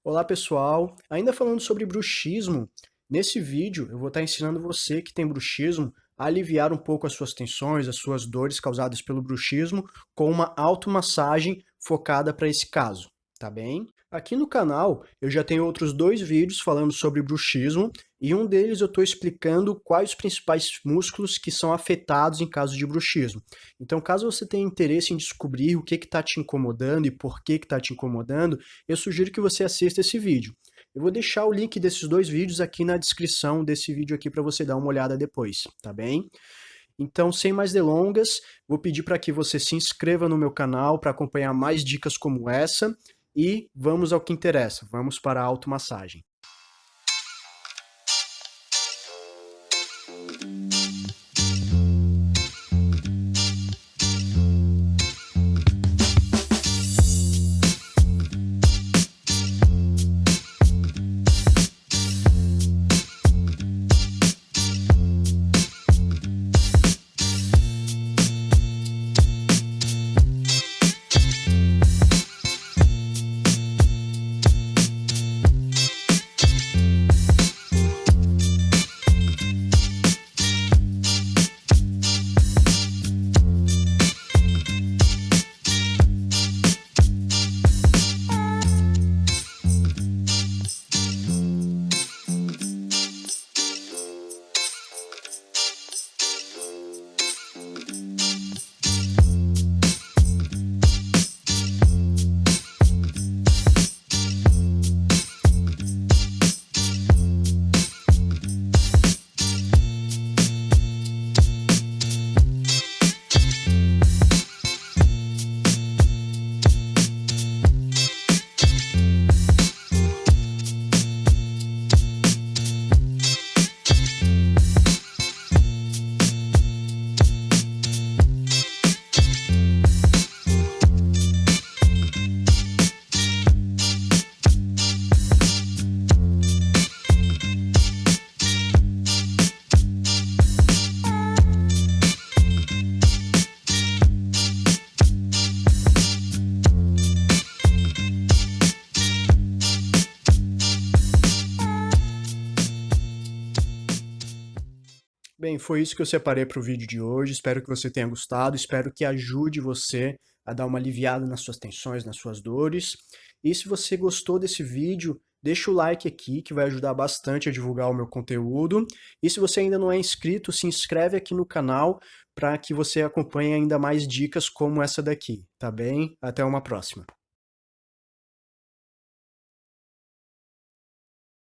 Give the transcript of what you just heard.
Olá pessoal, ainda falando sobre bruxismo, nesse vídeo eu vou estar ensinando você que tem bruxismo a aliviar um pouco as suas tensões, as suas dores causadas pelo bruxismo com uma automassagem focada para esse caso, tá bem? Aqui no canal eu já tenho outros dois vídeos falando sobre bruxismo e um deles eu estou explicando quais os principais músculos que são afetados em caso de bruxismo. Então, caso você tenha interesse em descobrir o que está te incomodando e por que está te incomodando, eu sugiro que você assista esse vídeo. Eu vou deixar o link desses dois vídeos aqui na descrição desse vídeo aqui para você dar uma olhada depois, tá bem? Então, sem mais delongas, vou pedir para que você se inscreva no meu canal para acompanhar mais dicas como essa e vamos ao que interessa, vamos para a automassagem. Bem, foi isso que eu separei para o vídeo de hoje. Espero que você tenha gostado. Espero que ajude você a dar uma aliviada nas suas tensões, nas suas dores. E se você gostou desse vídeo, deixa o like aqui, que vai ajudar bastante a divulgar o meu conteúdo. E se você ainda não é inscrito, se inscreve aqui no canal para que você acompanhe ainda mais dicas como essa daqui, tá bem? Até uma próxima.